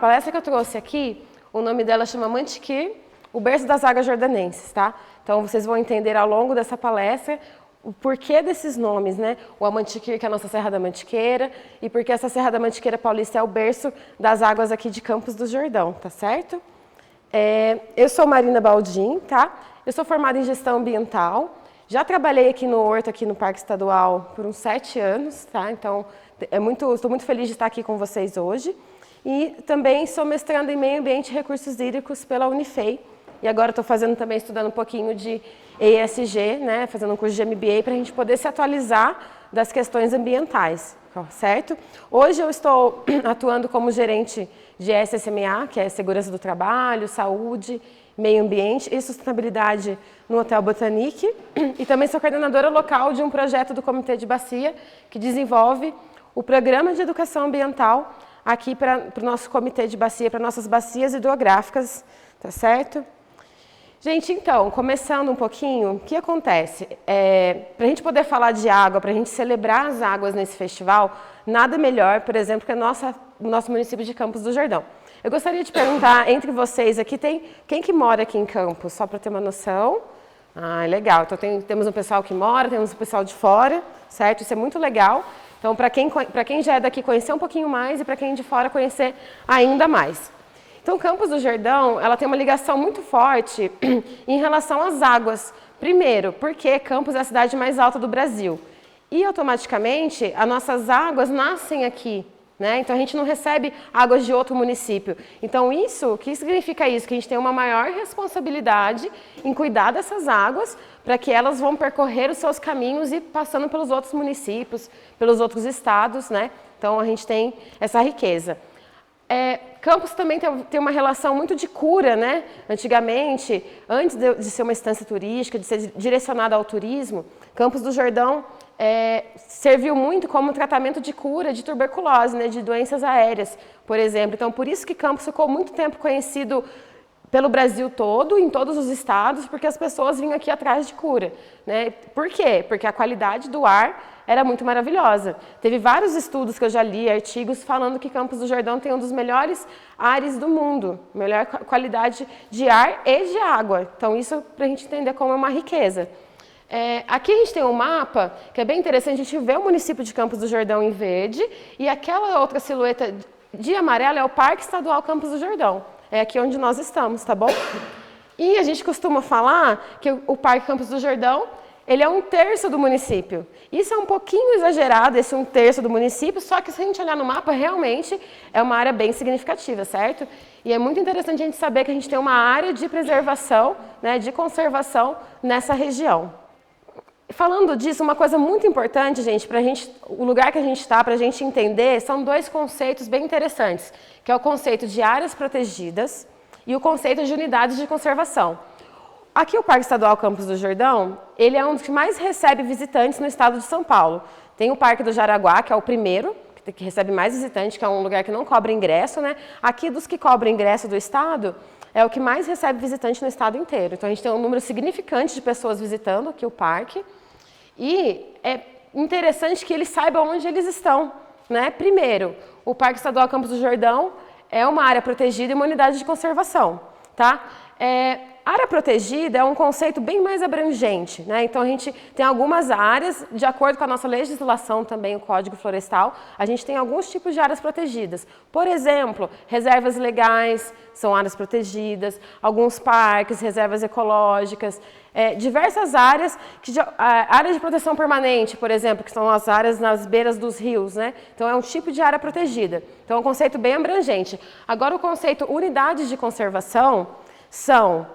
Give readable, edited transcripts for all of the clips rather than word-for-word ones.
palestra que eu trouxe aqui, o nome dela chama Mantiqueira, o berço das águas jordanenses, tá? Então vocês vão entender ao longo dessa palestra o porquê desses nomes, né? O Amantiqueira, que é a nossa Serra da Mantiqueira, e porque essa Serra da Mantiqueira Paulista é o berço das águas aqui de Campos do Jordão, tá certo? Eu sou Marina Baldin, tá? Eu sou formada em gestão ambiental, já trabalhei aqui no Horto, aqui no Parque Estadual, por uns 7 anos, tá? Então, estou muito feliz de estar aqui com vocês hoje. E também sou mestranda em Meio Ambiente e Recursos Hídricos pela Unifei. E agora estou estudando um pouquinho de ESG, né, fazendo um curso de MBA para a gente poder se atualizar das questões ambientais, certo? Hoje eu estou atuando como gerente de SSMA, que é Segurança do Trabalho, Saúde, Meio Ambiente e Sustentabilidade no Hotel Botanique. E também sou coordenadora local de um projeto do Comitê de Bacia que desenvolve o Programa de Educação Ambiental aqui para o nosso Comitê de Bacia, para nossas bacias hidrográficas, tá certo? Gente, então, começando um pouquinho, o que acontece? Para a gente poder falar de água, para a gente celebrar as águas nesse festival, nada melhor, por exemplo, que o nosso município de Campos do Jordão. Eu gostaria de perguntar, entre vocês aqui, quem que mora aqui em Campos? Só para ter uma noção. Ah, legal. Então, temos um pessoal que mora, temos um pessoal de fora, certo? Isso é muito legal. Então, para quem já é daqui, conhecer um pouquinho mais, e para quem é de fora, conhecer ainda mais. Então, Campos do Jordão, ela tem uma ligação muito forte em relação às águas. Primeiro, porque Campos é a cidade mais alta do Brasil. E, automaticamente, as nossas águas nascem aqui, né? Então, a gente não recebe águas de outro município. Então, o que significa isso? Que a gente tem uma maior responsabilidade em cuidar dessas águas para que elas vão percorrer os seus caminhos e passando pelos outros municípios, pelos outros estados, né? Então, a gente tem essa riqueza. Campos também tem uma relação muito de cura, né? Antigamente, antes de ser uma estância turística, de ser direcionada ao turismo, Campos do Jordão serviu muito como tratamento de cura de tuberculose, né? De doenças aéreas, por exemplo. Então, por isso que Campos ficou muito tempo conhecido pelo Brasil todo, em todos os estados, porque as pessoas vinham aqui atrás de cura, né? Por quê? Porque a qualidade do ar era muito maravilhosa. Teve vários estudos que eu já li, artigos, falando que Campos do Jordão tem um dos melhores ares do mundo, melhor qualidade de ar e de água. Então, isso para a gente entender como é uma riqueza. Aqui a gente tem um mapa que é bem interessante, a gente vê o município de Campos do Jordão em verde e aquela outra silhueta de amarelo é o Parque Estadual Campos do Jordão. É aqui onde nós estamos, tá bom? E a gente costuma falar que o Parque Campos do Jordão, ele é 1/3 do município. Isso é um pouquinho exagerado, esse 1/3 do município, só que se a gente olhar no mapa, realmente é uma área bem significativa, certo? E é muito interessante a gente saber que a gente tem uma área de preservação, né, de conservação nessa região. Falando disso, uma coisa muito importante, gente, o lugar que a gente está, para a gente entender, são 2 conceitos bem interessantes, que é o conceito de áreas protegidas e o conceito de unidades de conservação. Aqui o Parque Estadual Campos do Jordão, ele é um dos que mais recebe visitantes no estado de São Paulo. Tem o Parque do Jaraguá, que é o primeiro, que recebe mais visitantes, que é um lugar que não cobra ingresso, né? Aqui dos que cobram ingresso do estado, é o que mais recebe visitante no estado inteiro. Então a gente tem um número significante de pessoas visitando aqui o parque. E é interessante que eles saibam onde eles estão, né? Primeiro, o Parque Estadual Campos do Jordão é uma área protegida e uma unidade de conservação, tá? Área protegida é um conceito bem mais abrangente, né? Então a gente tem algumas áreas, de acordo com a nossa legislação também, o Código Florestal, a gente tem alguns tipos de áreas protegidas. Por exemplo, reservas legais são áreas protegidas, alguns parques, reservas ecológicas, diversas áreas, áreas de proteção permanente, por exemplo, que são as áreas nas beiras dos rios, né? Então é um tipo de área protegida. Então é um conceito bem abrangente. Agora o conceito unidades de conservação são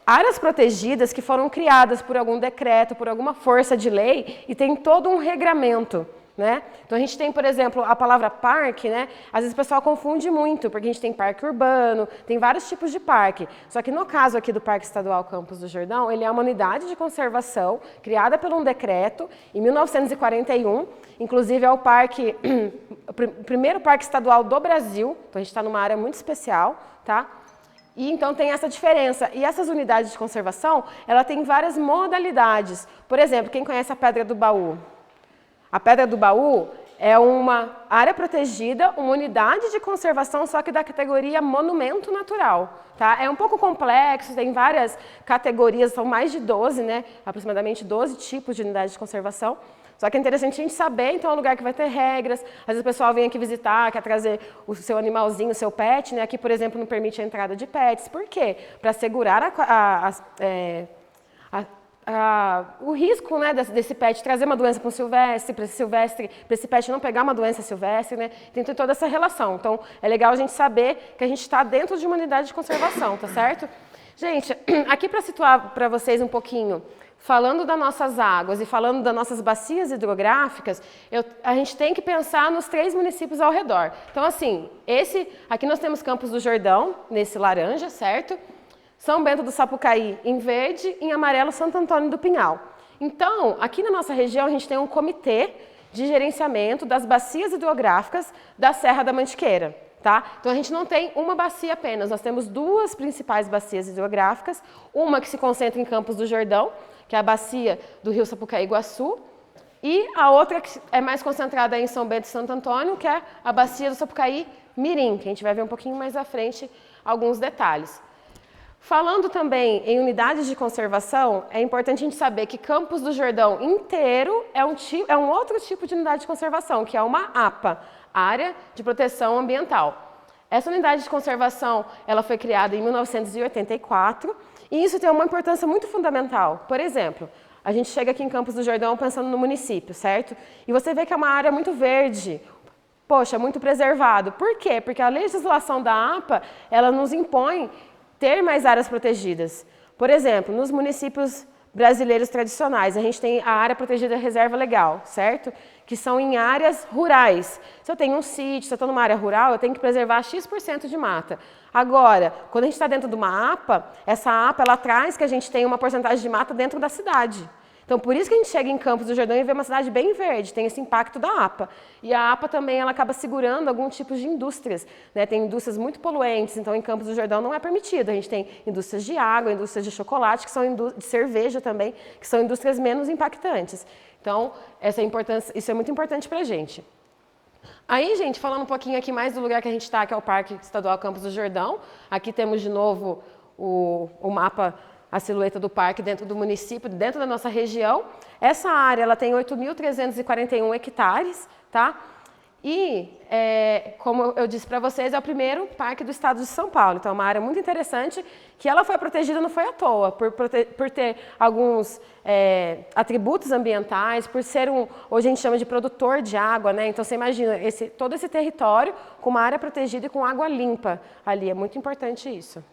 áreas protegidas que foram criadas por algum decreto, por alguma força de lei e tem todo um regramento, né? Então a gente tem, por exemplo, a palavra parque, né? Às vezes o pessoal confunde muito, porque a gente tem parque urbano, tem vários tipos de parque. Só que no caso aqui do Parque Estadual Campos do Jordão, ele é uma unidade de conservação criada por um decreto em 1941, inclusive é o primeiro parque estadual do Brasil, então a gente está numa área muito especial, tá? E então tem essa diferença. E essas unidades de conservação, ela tem várias modalidades. Por exemplo, quem conhece a Pedra do Baú? A Pedra do Baú é uma área protegida, uma unidade de conservação, só que da categoria monumento natural, tá? É um pouco complexo, tem várias categorias, são mais de 12, né? Aproximadamente 12 tipos de unidade de conservação. Só que é interessante a gente saber, então, é um lugar que vai ter regras. Às vezes o pessoal vem aqui visitar, quer trazer o seu animalzinho, o seu pet, né? Aqui, por exemplo, não permite a entrada de pets. Por quê? Para segurar o risco, né, desse pet trazer uma doença para esse pet não pegar uma doença silvestre, né? Tem toda essa relação. Então, é legal a gente saber que a gente está dentro de uma unidade de conservação, tá certo? Gente, aqui para situar para vocês um pouquinho, falando das nossas águas e falando das nossas bacias hidrográficas, a gente tem que pensar nos 3 municípios ao redor. Então, assim, aqui nós temos Campos do Jordão, nesse laranja, certo? São Bento do Sapucaí em verde e em amarelo Santo Antônio do Pinhal. Então, aqui na nossa região a gente tem um comitê de gerenciamento das bacias hidrográficas da Serra da Mantiqueira. Tá? Então a gente não tem uma bacia apenas, nós temos 2 principais bacias hidrográficas, uma que se concentra em Campos do Jordão, que é a bacia do rio Sapucaí-Iguaçu, e a outra que é mais concentrada em São Bento e Santo Antônio, que é a bacia do Sapucaí-Mirim, que a gente vai ver um pouquinho mais à frente alguns detalhes. Falando também em unidades de conservação, é importante a gente saber que Campos do Jordão inteiro é um outro tipo de unidade de conservação, que é uma APA, Área de Proteção Ambiental. Essa unidade de conservação ela foi criada em 1984 e isso tem uma importância muito fundamental. Por exemplo, a gente chega aqui em Campos do Jordão pensando no município, certo? E você vê que é uma área muito verde, poxa, muito preservado. Por quê? Porque a legislação da APA ela nos impõe ter mais áreas protegidas. Por exemplo, nos municípios brasileiros tradicionais, a gente tem a área protegida reserva legal, certo? Que são em áreas rurais. Se eu tenho um sítio, se eu estou numa área rural, eu tenho que preservar X% de mata. Agora, quando a gente está dentro de uma APA, essa APA ela traz que a gente tem uma porcentagem de mata dentro da cidade. Então, por isso que a gente chega em Campos do Jordão e vê uma cidade bem verde, tem esse impacto da APA. E a APA também ela acaba segurando algum tipo de indústrias, né? Tem indústrias muito poluentes, então em Campos do Jordão não é permitido. A gente tem indústrias de água, indústrias de chocolate, que são de cerveja também, que são indústrias menos impactantes. Então, isso é muito importante para a gente. Aí, gente, falando um pouquinho aqui mais do lugar que a gente está, que é o Parque Estadual Campos do Jordão. Aqui temos de novo o mapa, a silhueta do parque dentro do município, dentro da nossa região. Essa área ela tem 8.341 hectares, tá? E, como eu disse para vocês, é o primeiro parque do estado de São Paulo. Então, é uma área muito interessante, que ela foi protegida não foi à toa, por ter alguns atributos ambientais, por ser hoje a gente chama de produtor de água, né? Então, você imagina todo esse território com uma área protegida e com água limpa ali. É muito importante isso.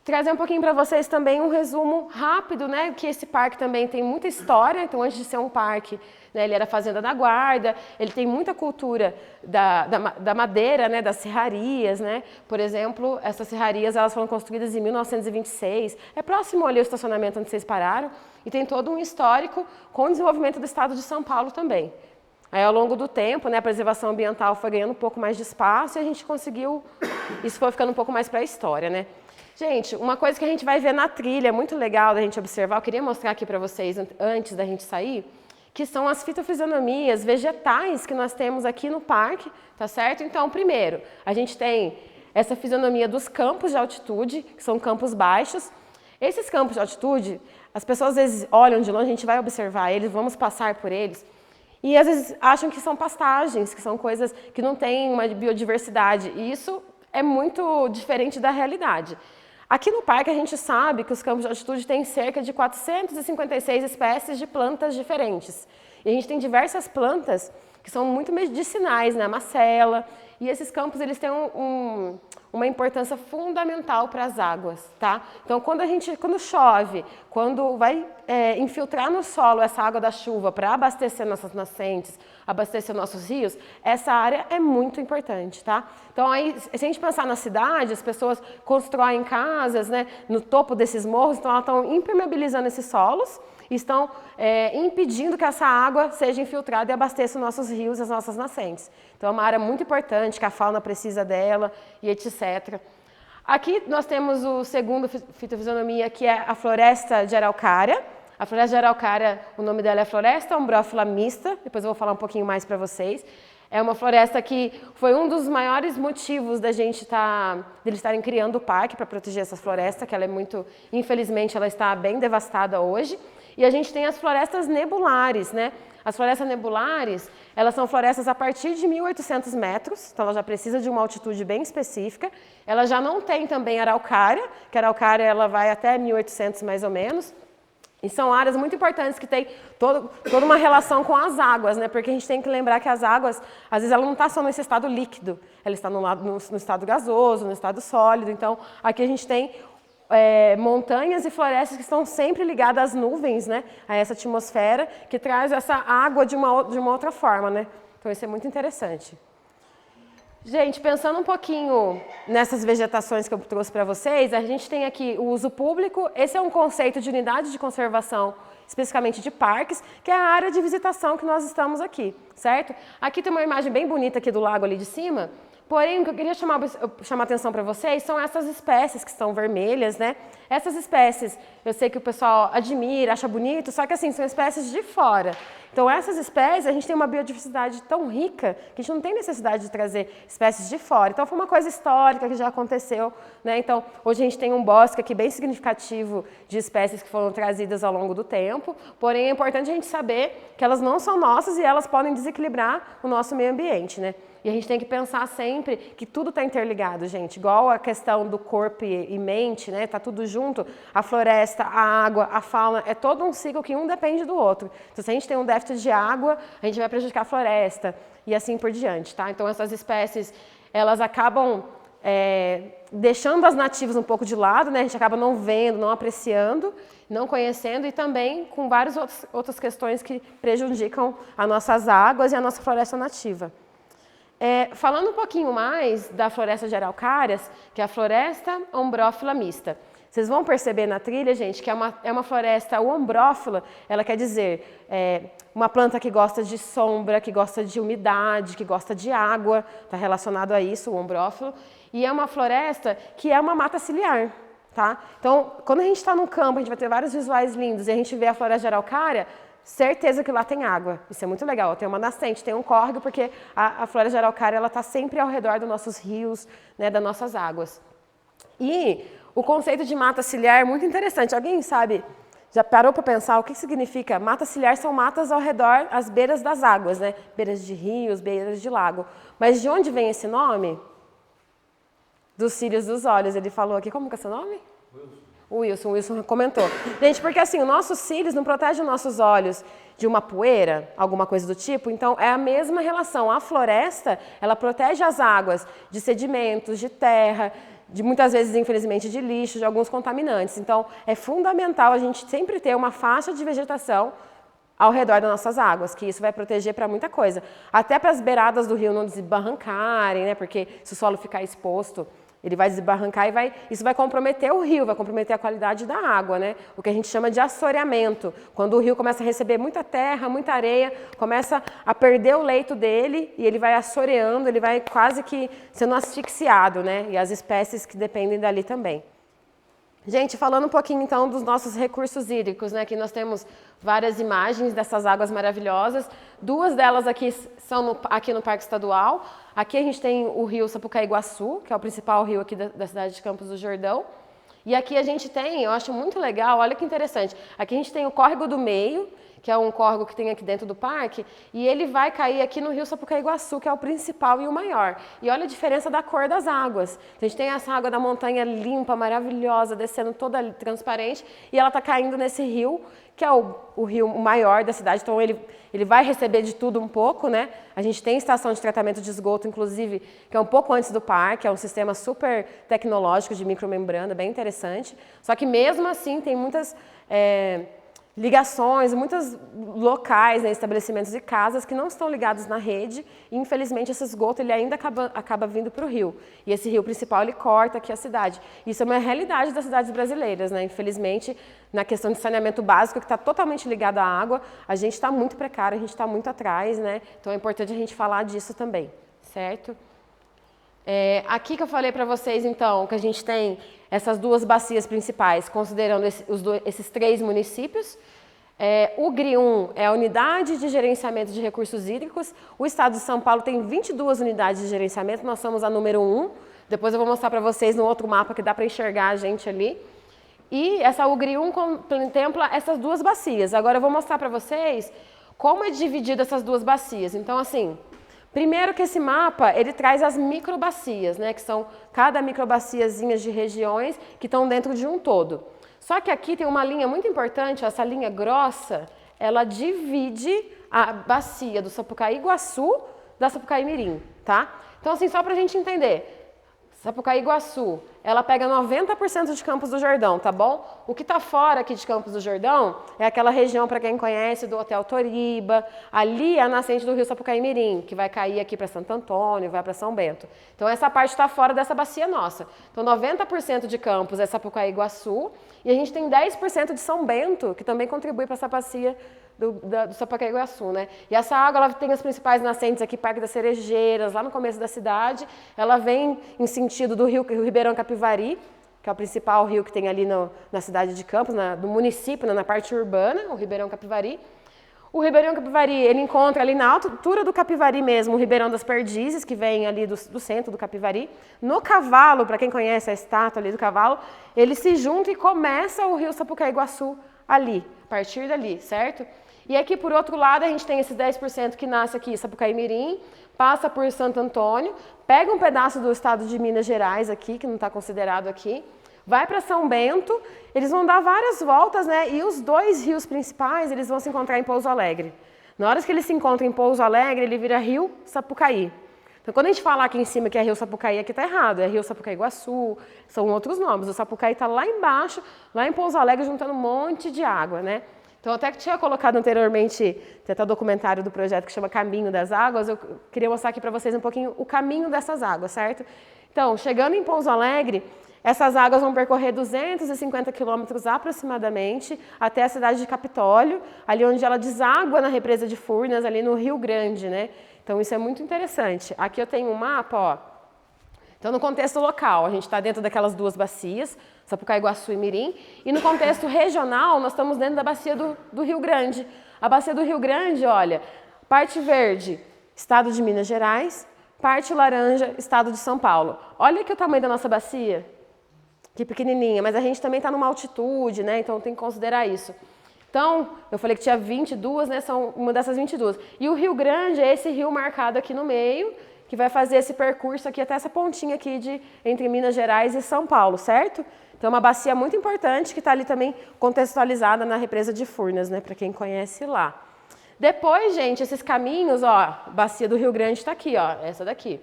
Trazer um pouquinho para vocês também um resumo rápido, né, que esse parque também tem muita história. Então, antes de ser um parque, né, ele era fazenda da guarda, ele tem muita cultura da madeira, né, das serrarias, né. Por exemplo, essas serrarias elas foram construídas em 1926, é próximo ali ao estacionamento onde vocês pararam, e tem todo um histórico com o desenvolvimento do estado de São Paulo também. Aí, ao longo do tempo, né, a preservação ambiental foi ganhando um pouco mais de espaço e a gente conseguiu, isso foi ficando um pouco mais para a história, né. Gente, uma coisa que a gente vai ver na trilha, muito legal da gente observar, eu queria mostrar aqui para vocês antes da gente sair, que são as fitofisionomias vegetais que nós temos aqui no parque, tá certo? Então, primeiro, a gente tem essa fisionomia dos campos de altitude, que são campos baixos. Esses campos de altitude, as pessoas às vezes olham de longe, a gente vai observar eles, vamos passar por eles, e às vezes acham que são pastagens, que são coisas que não têm uma biodiversidade, e isso é muito diferente da realidade. Aqui no parque a gente sabe que os campos de altitude têm cerca de 456 espécies de plantas diferentes. E a gente tem diversas plantas que são muito medicinais, né? A macela. E esses campos eles têm uma importância fundamental para as águas, tá? Então, quando chove, quando vai infiltrar no solo essa água da chuva para abastecer nossas nascentes, abastecer nossos rios, essa área é muito importante, tá? Então, aí, se a gente pensar na cidade, as pessoas constroem casas, né, no topo desses morros, então elas estão impermeabilizando esses solos e estão impedindo que essa água seja infiltrada e abasteça os nossos rios e as nossas nascentes. Então, é uma área muito importante, que a fauna precisa dela e etc. Aqui nós temos o segundo fitofisionomia, que é a floresta de araucária. A floresta de araucária, o nome dela é Floresta Ombrófila Mista, depois eu vou falar um pouquinho mais para vocês. É uma floresta que foi um dos maiores motivos da gente deles estarem criando o parque para proteger essa floresta, que ela é muito, infelizmente, ela está bem devastada hoje. E a gente tem as florestas nebulares, né? As florestas nebulares, elas são florestas a partir de 1.800 metros, então ela já precisa de uma altitude bem específica. Ela já não tem também araucária, que a araucária ela vai até 1.800 mais ou menos. E são áreas muito importantes que têm toda uma relação com as águas, né? Porque a gente tem que lembrar que as águas, às vezes, ela não está só nesse estado líquido, ela está no estado gasoso, no estado sólido. Então, aqui a gente tem montanhas e florestas que estão sempre ligadas às nuvens, né? A essa atmosfera que traz essa água de uma outra forma, né? Então, isso é muito interessante. Gente, pensando um pouquinho nessas vegetações que eu trouxe para vocês, a gente tem aqui o uso público. Esse é um conceito de unidade de conservação, especificamente de parques, que é a área de visitação que nós estamos aqui, certo? Aqui tem uma imagem bem bonita aqui do lago ali de cima, porém, o que eu queria chamar a atenção para vocês são essas espécies que estão vermelhas, né? Essas espécies, eu sei que o pessoal admira, acha bonito, só que assim, são espécies de fora. Então, essas espécies, a gente tem uma biodiversidade tão rica que a gente não tem necessidade de trazer espécies de fora. Então, foi uma coisa histórica que já aconteceu, né? Então, hoje a gente tem um bosque aqui bem significativo de espécies que foram trazidas ao longo do tempo, porém, é importante a gente saber que elas não são nossas e elas podem desequilibrar o nosso meio ambiente, né? E a gente tem que pensar sempre que tudo está interligado, gente. Igual a questão do corpo e mente, né? Tá tudo junto. A floresta, a água, a fauna, é todo um ciclo que um depende do outro. Então, se a gente tem um déficit de água, a gente vai prejudicar a floresta e assim por diante, tá? Então, essas espécies, elas acabam deixando as nativas um pouco de lado, né? A gente acaba não vendo, não apreciando, não conhecendo e também com várias outras questões que prejudicam as nossas águas e a nossa floresta nativa. Falando um pouquinho mais da floresta de araucárias, que é a floresta ombrófila mista. Vocês vão perceber na trilha, gente, que é uma floresta ombrófila, ela quer dizer uma planta que gosta de sombra, que gosta de umidade, que gosta de água, está relacionado a isso, o ombrófilo. E é uma floresta que é uma mata ciliar, tá? Então, quando a gente está no campo, a gente vai ter vários visuais lindos e a gente vê a floresta de araucária, certeza que lá tem água. Isso é muito legal. Tem uma nascente, tem um córrego, porque a floresta de araucária ela está sempre ao redor dos nossos rios, né, das nossas águas. E o conceito de mata ciliar é muito interessante. Alguém sabe, já parou para pensar o que significa? Mata ciliar são matas ao redor, às beiras das águas, né? Beiras de rios, beiras de lago. Mas de onde vem esse nome? Dos cílios dos olhos. Ele falou aqui, como que é seu nome? O Wilson comentou. Gente, porque assim, os nossos cílios não protegem os nossos olhos de uma poeira, alguma coisa do tipo, então é a mesma relação. A floresta, ela protege as águas de sedimentos, de terra, de muitas vezes, infelizmente, de lixo, de alguns contaminantes. Então, é fundamental a gente sempre ter uma faixa de vegetação ao redor das nossas águas, que isso vai proteger para muita coisa. Até para as beiradas do rio não desbarrancarem, né? Porque se o solo ficar exposto, ele vai desbarrancar e isso vai comprometer o rio, vai comprometer a qualidade da água, né? O que a gente chama de assoreamento. Quando o rio começa a receber muita terra, muita areia, começa a perder o leito dele e ele vai assoreando, ele vai quase que sendo asfixiado, né? E as espécies que dependem dali também. Gente, falando um pouquinho então dos nossos recursos hídricos, né? Aqui nós temos várias imagens dessas águas maravilhosas. Duas delas aqui são aqui no Parque Estadual. Aqui a gente tem o rio Sapucaí-Iguaçu, que é o principal rio aqui da cidade de Campos do Jordão. E aqui a gente tem, eu acho muito legal, olha que interessante, aqui a gente tem o Córrego do Meio, que é um córrego que tem aqui dentro do parque, e ele vai cair aqui no rio Sapucaí-Iguaçu, que é o principal e o maior. E olha a diferença da cor das águas. A gente tem essa água da montanha limpa, maravilhosa, descendo toda transparente, e ela está caindo nesse rio, que é o rio maior da cidade, então ele vai receber de tudo um pouco, né? A gente tem estação de tratamento de esgoto, inclusive, que é um pouco antes do parque, é um sistema super tecnológico de micromembrana, bem interessante. Só que mesmo assim tem muitas ligações, muitos locais, né, estabelecimentos e casas que não estão ligados na rede e infelizmente esse esgoto ele ainda acaba vindo para o rio. E esse rio principal ele corta aqui a cidade. Isso é uma realidade das cidades brasileiras, né? Infelizmente, na questão de saneamento básico, que está totalmente ligado à água, a gente está muito precário, a gente está muito atrás, né? Então é importante a gente falar disso também, certo? Aqui que eu falei para vocês, então, que a gente tem essas duas bacias principais, considerando esses 3 municípios. O GRI1 é a Unidade de Gerenciamento de Recursos Hídricos. O Estado de São Paulo tem 22 unidades de gerenciamento, nós somos a número 1. Depois eu vou mostrar para vocês no outro mapa que dá para enxergar a gente ali. E essa UGRI1 contempla essas duas bacias. Agora eu vou mostrar para vocês como é dividida essas duas bacias. Então, assim, primeiro que esse mapa, ele traz as microbacias, né? Que são cada microbaciazinhas de regiões que estão dentro de um todo. Só que aqui tem uma linha muito importante, essa linha grossa, ela divide a bacia do Sapucaí-Iguaçu da Sapucaí-Mirim, tá? Então, assim, só para a gente entender, Sapucaí-Iguaçu, ela pega 90% de Campos do Jordão, tá bom? O que está fora aqui de Campos do Jordão é aquela região, para quem conhece, do Hotel Toriba. Ali é a nascente do rio Sapucaí-Mirim, que vai cair aqui para Santo Antônio, vai para São Bento. Então, essa parte está fora dessa bacia nossa. Então, 90% de Campos é Sapucaí-Iguaçu e a gente tem 10% de São Bento, que também contribui para essa bacia do Sapucaí-Iguaçu, né? E essa água, ela tem as principais nascentes aqui, Parque das Cerejeiras, lá no começo da cidade. Ela vem em sentido do rio Ribeirão Capivari, que é o principal rio que tem ali na cidade de Campos, do município, na parte urbana, o Ribeirão Capivari. O Ribeirão Capivari, ele encontra ali na altura do Capivari mesmo, o Ribeirão das Perdizes, que vem ali do centro do Capivari. No Cavalo, para quem conhece a estátua ali do Cavalo, ele se junta e começa o rio Sapucaí-Iguaçu ali, a partir dali, certo? E aqui, por outro lado, a gente tem esses 10% que nasce aqui, Sapucaí-Mirim, passa por Santo Antônio, pega um pedaço do estado de Minas Gerais aqui, que não está considerado aqui, vai para São Bento, eles vão dar várias voltas, né? E os dois rios principais, eles vão se encontrar em Pouso Alegre. Na hora que eles se encontram em Pouso Alegre, ele vira Rio Sapucaí. Então, quando a gente fala aqui em cima que é Rio Sapucaí, aqui está errado, é Rio Sapucaí-Guaçu, são outros nomes. O Sapucaí está lá embaixo, lá em Pouso Alegre, juntando um monte de água, né? Então, até que tinha colocado anteriormente, tem até o documentário do projeto que chama Caminho das Águas, eu queria mostrar aqui para vocês um pouquinho o caminho dessas águas, certo? Então, chegando em Pouso Alegre, essas águas vão percorrer 250 quilômetros aproximadamente até a cidade de Capitólio, ali onde ela deságua na represa de Furnas, ali no Rio Grande, né? Então, isso é muito interessante. Aqui eu tenho um mapa, ó. Então, no contexto local, a gente está dentro daquelas duas bacias, Sapucaí-Iguaçu e Mirim, e no contexto regional, nós estamos dentro da bacia do Rio Grande. A bacia do Rio Grande, olha, parte verde, estado de Minas Gerais, parte laranja, estado de São Paulo. Olha aqui o tamanho da nossa bacia, que pequenininha, mas a gente também está numa altitude, né? Então tem que considerar isso. Então, eu falei que tinha 22, né? São uma dessas 22. E o Rio Grande é esse rio marcado aqui no meio, que vai fazer esse percurso aqui até essa pontinha aqui entre Minas Gerais e São Paulo, certo? Então, é uma bacia muito importante que está ali também contextualizada na represa de Furnas, né? Para quem conhece lá. Depois, gente, esses caminhos, ó, a bacia do Rio Grande está aqui, ó, essa daqui.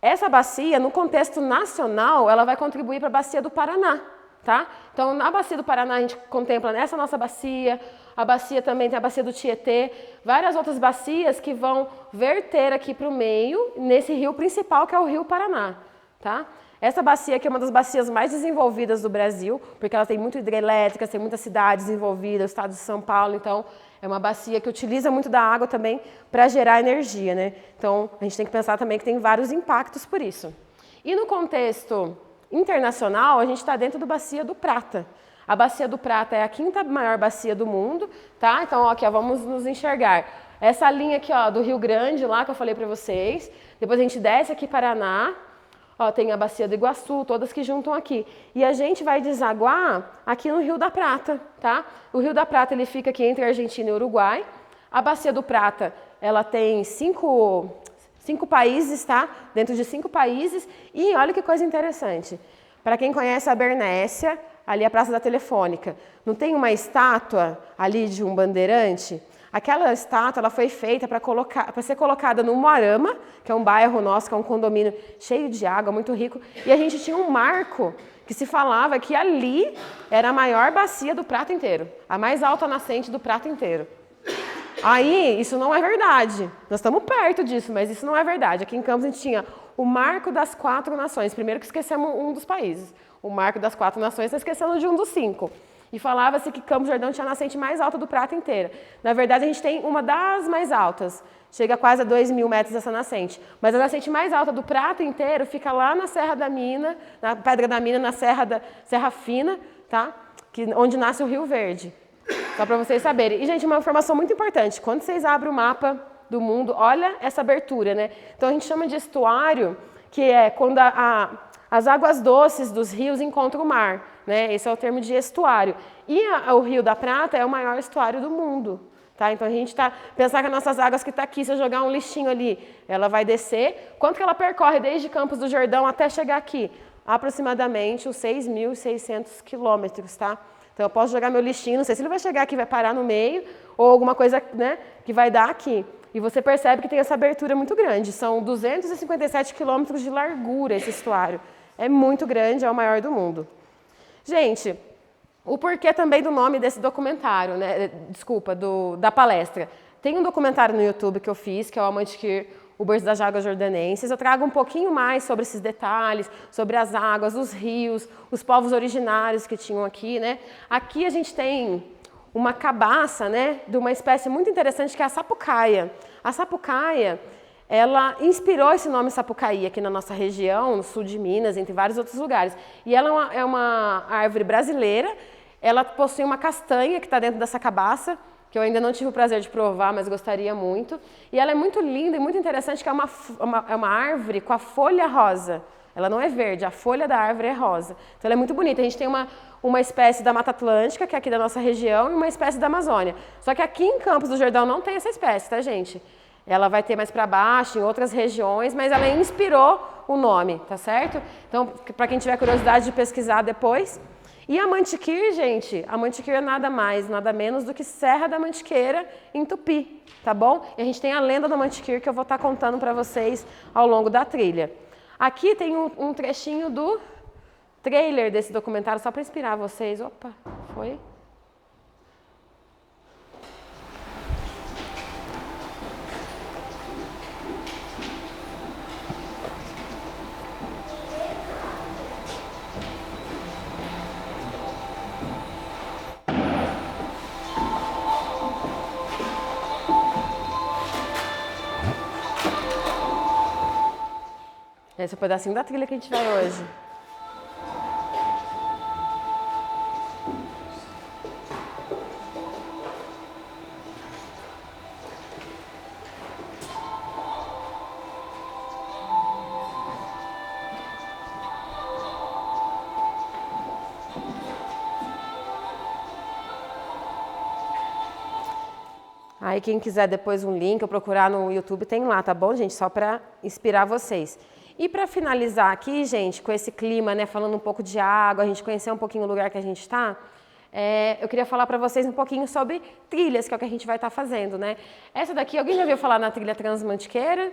Essa bacia, no contexto nacional, ela vai contribuir para a bacia do Paraná, tá? Então, na bacia do Paraná, a gente contempla essa nossa bacia, a bacia também tem a bacia do Tietê, várias outras bacias que vão verter aqui para o meio, nesse rio principal, que é o Rio Paraná, tá? Essa bacia aqui é uma das bacias mais desenvolvidas do Brasil, porque ela tem muito hidrelétrica, tem muitas cidades envolvidas, o estado de São Paulo, então é uma bacia que utiliza muito da água também para gerar energia, né? Então, a gente tem que pensar também que tem vários impactos por isso. E no contexto internacional, a gente está dentro da Bacia do Prata. A Bacia do Prata é a 5ª maior bacia do mundo, tá? Então, aqui, ó, vamos nos enxergar. Essa linha aqui, ó, do Rio Grande, lá que eu falei para vocês. Depois a gente desce aqui Paraná. Ó, tem a Bacia do Iguaçu, todas que juntam aqui. E a gente vai desaguar aqui no Rio da Prata, tá? O Rio da Prata, ele fica aqui entre Argentina e Uruguai. A Bacia do Prata, ela tem cinco países, tá? Dentro de 5 países. E olha que coisa interessante. Para quem conhece a Bernécia, ali a Praça da Telefônica, não tem uma estátua ali de um bandeirante? Aquela estátua, ela foi feita para ser colocada no Moarama, que é um bairro nosso, que é um condomínio cheio de água, muito rico. E a gente tinha um marco que se falava que ali era a maior bacia do Prata inteiro, a mais alta nascente do Prata inteiro. Aí, isso não é verdade. Nós estamos perto disso, mas isso não é verdade. Aqui em Campos a gente tinha o Marco das 4 Nações. Primeiro que esquecemos um dos países. O Marco das 4 Nações, está esquecendo de um dos 5. E falava-se que Campos do Jordão tinha a nascente mais alta do Prata inteira. Na verdade, a gente tem uma das mais altas. Chega quase a 2.000 metros essa nascente. Mas a nascente mais alta do Prata inteiro fica lá na Serra da Mina, na Pedra da Mina, na Serra Fina, tá? Onde nasce o Rio Verde. Só para vocês saberem. E, gente, uma informação muito importante. Quando vocês abrem o mapa do mundo, olha essa abertura, né? Então, a gente chama de estuário, que é quando as águas doces dos rios encontram o mar, né? Esse é o termo de estuário. E o Rio da Prata é o maior estuário do mundo, tá? Então, a gente pensar que as nossas águas que está aqui, se eu jogar um lixinho ali, ela vai descer. Quanto que ela percorre desde Campos do Jordão até chegar aqui? Aproximadamente os 6.600 quilômetros, tá? Então, eu posso jogar meu lixinho, não sei se ele vai chegar aqui, vai parar no meio, ou alguma coisa, né, que vai dar aqui. E você percebe que tem essa abertura muito grande. São 257 quilômetros de largura esse estuário. É muito grande, é o maior do mundo. Gente, o porquê também do nome desse documentário, né? Desculpa, da palestra. Tem um documentário no YouTube que eu fiz, que é o Amantequer, o berço das águas jordanenses. Eu trago um pouquinho mais sobre esses detalhes, sobre as águas, os rios, os povos originários que tinham aqui, né? Aqui a gente tem uma cabaça, né, de uma espécie muito interessante que é a sapucaia. A sapucaia, ela inspirou esse nome Sapucaí aqui na nossa região, no sul de Minas, entre vários outros lugares. E ela é uma árvore brasileira, ela possui uma castanha que está dentro dessa cabaça, que eu ainda não tive o prazer de provar, mas gostaria muito. E ela é muito linda e muito interessante, que é uma árvore com a folha rosa. Ela não é verde, a folha da árvore é rosa. Então ela é muito bonita. A gente tem uma espécie da Mata Atlântica, que é aqui da nossa região, e uma espécie da Amazônia. Só que aqui em Campos do Jordão não tem essa espécie, tá, gente? Ela vai ter mais para baixo, em outras regiões, mas ela inspirou o nome, tá certo? Então, para quem tiver curiosidade de pesquisar depois. E a Mantiqueira, gente, a Mantiqueira é nada mais, nada menos do que Serra da Mantiqueira, em Tupi, tá bom? E a gente tem a lenda da Mantiqueira que eu vou estar contando para vocês ao longo da trilha. Aqui tem um trechinho do trailer desse documentário, só para inspirar vocês. Opa, foi? Esse é o pedacinho da trilha que a gente vai hoje. Aí quem quiser depois um link ou procurar no YouTube tem lá, tá bom, gente? Só para inspirar vocês. E para finalizar aqui, gente, com esse clima, né, falando um pouco de água, a gente conhecer um pouquinho o lugar que a gente está, eu queria falar para vocês um pouquinho sobre trilhas, que é o que a gente vai estar fazendo, né? Essa daqui, alguém já ouviu falar na trilha Transmantiqueira?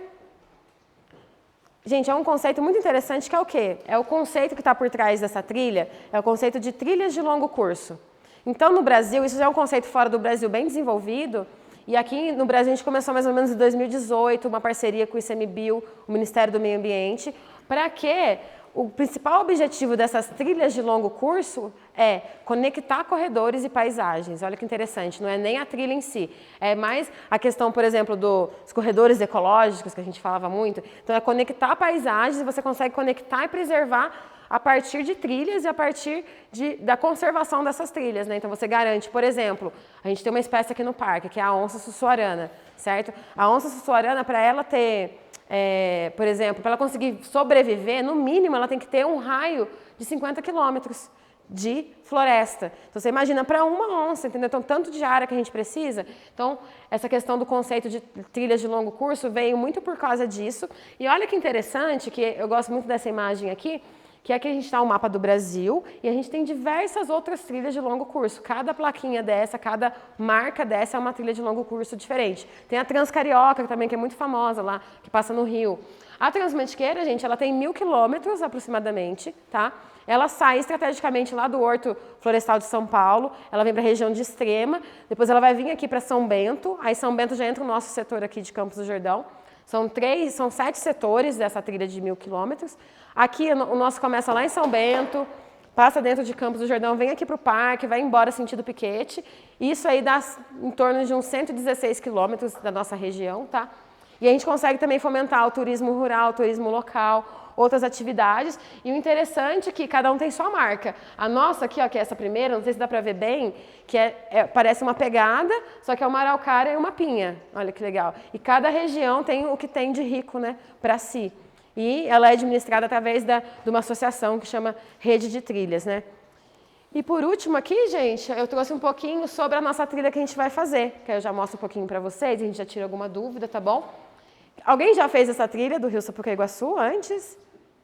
Gente, é um conceito muito interessante que é o quê? É o conceito que está por trás dessa trilha, é o conceito de trilhas de longo curso. Então, no Brasil, isso já é um conceito fora do Brasil bem desenvolvido, e aqui no Brasil a gente começou mais ou menos em 2018, uma parceria com o ICMBio, o Ministério do Meio Ambiente, para que o principal objetivo dessas trilhas de longo curso é conectar corredores e paisagens. Olha que interessante, não é nem a trilha em si, é mais a questão, por exemplo, dos corredores ecológicos, que a gente falava muito. Então é conectar paisagens e você consegue conectar e preservar a partir de trilhas e a partir da conservação dessas trilhas, né? Então você garante, por exemplo, a gente tem uma espécie aqui no parque, que é a onça sussuarana, certo? A onça sussuarana, para ela ter, por exemplo, para ela conseguir sobreviver, no mínimo ela tem que ter um raio de 50 quilômetros de floresta. Então você imagina para uma onça, entendeu? Então tanto de área que a gente precisa. Então essa questão do conceito de trilhas de longo curso veio muito por causa disso. E olha que interessante, que eu gosto muito dessa imagem aqui, que aqui a gente está o mapa do Brasil e a gente tem diversas outras trilhas de longo curso. Cada plaquinha dessa, cada marca dessa é uma trilha de longo curso diferente. Tem a Transcarioca também, que é muito famosa lá, que passa no Rio. A Transmantiqueira, gente, ela tem 1.000 quilômetros aproximadamente, tá? Ela sai estrategicamente lá do Horto Florestal de São Paulo, ela vem para a região de Extrema, depois ela vai vir aqui para São Bento, aí São Bento já entra o nosso setor aqui de Campos do Jordão. São 7 setores dessa trilha de 1.000 quilômetros. Aqui o nosso começa lá em São Bento, passa dentro de Campos do Jordão, vem aqui para o parque, vai embora sentido Piquete. Isso aí dá em torno de uns 116 quilômetros da nossa região, tá? E a gente consegue também fomentar o turismo rural, o turismo local. outras atividades. E o interessante é que cada um tem sua marca. A nossa aqui, ó, que é essa primeira, não sei se dá para ver bem, que parece uma pegada, só que é uma araucária e uma pinha. Olha que legal. E cada região tem o que tem de rico, né, para si. E ela é administrada através de uma associação que chama Rede de Trilhas, né? E por último aqui, gente, eu trouxe um pouquinho sobre a nossa trilha que a gente vai fazer, que eu já mostro um pouquinho para vocês, a gente já tira alguma dúvida, tá bom? Alguém já fez essa trilha do Rio Sapucaí-Iguaçu antes?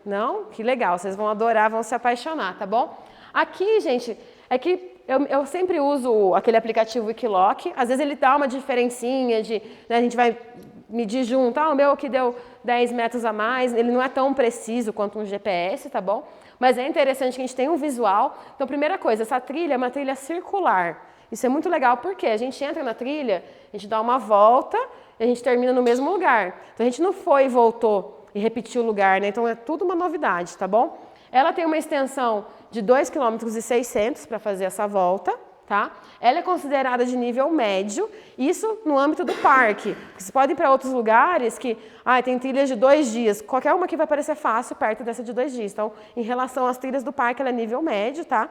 Não? Que legal, vocês vão adorar, vão se apaixonar, tá bom? Aqui, gente, é que eu sempre uso aquele aplicativo Wikiloc, às vezes ele dá uma diferencinha de, né, a gente vai medir junto, o meu aqui deu 10 metros a mais, ele não é tão preciso quanto um GPS, tá bom? Mas é interessante que a gente tenha um visual. Então, primeira coisa, essa trilha é uma trilha circular. Isso é muito legal, porque a gente entra na trilha, a gente dá uma volta e a gente termina no mesmo lugar. Então, a gente não foi e voltou e repetiu o lugar, né? Então, é tudo uma novidade, tá bom? Ela tem uma extensão de 2,6 km para fazer essa volta, tá? Ela é considerada de nível médio, isso no âmbito do parque. Você pode ir para outros lugares que tem trilhas de 2 dias, qualquer uma que vai parecer fácil perto dessa de 2 dias. Então, em relação às trilhas do parque, ela é nível médio, tá?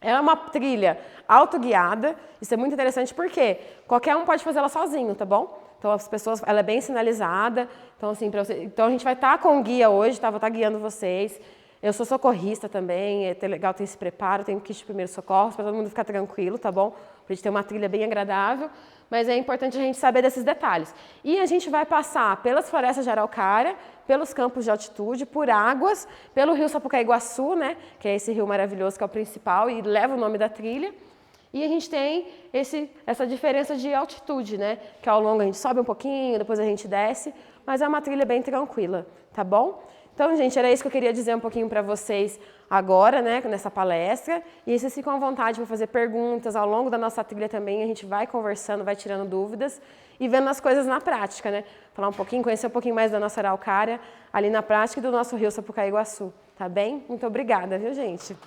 Ela é uma trilha autoguiada, isso é muito interessante porque qualquer um pode fazer ela sozinho, tá bom? Então, as pessoas, ela é bem sinalizada, então, assim, então a gente vai estar com o guia hoje, tá? Vou estar guiando vocês. Eu sou socorrista também, é legal ter esse preparo, tenho kit de primeiros socorros, para todo mundo ficar tranquilo, tá bom? Para a gente ter uma trilha bem agradável, mas é importante a gente saber desses detalhes. E a gente vai passar pelas florestas de araucária, pelos campos de altitude, por águas, pelo rio Sapucaí-Iguaçu, né? Que é esse rio maravilhoso que é o principal e leva o nome da trilha. E a gente tem essa diferença de altitude, né? Que ao longo a gente sobe um pouquinho, depois a gente desce, mas é uma trilha bem tranquila, tá bom? Então, gente, era isso que eu queria dizer um pouquinho para vocês agora, né, nessa palestra. E vocês ficam à vontade para fazer perguntas. Ao longo da nossa trilha também a gente vai conversando, vai tirando dúvidas e vendo as coisas na prática, né? Falar um pouquinho, conhecer um pouquinho mais da nossa araucária ali na prática e do nosso rio Sapucaí-Iguaçu, tá bem? Muito obrigada, viu, gente?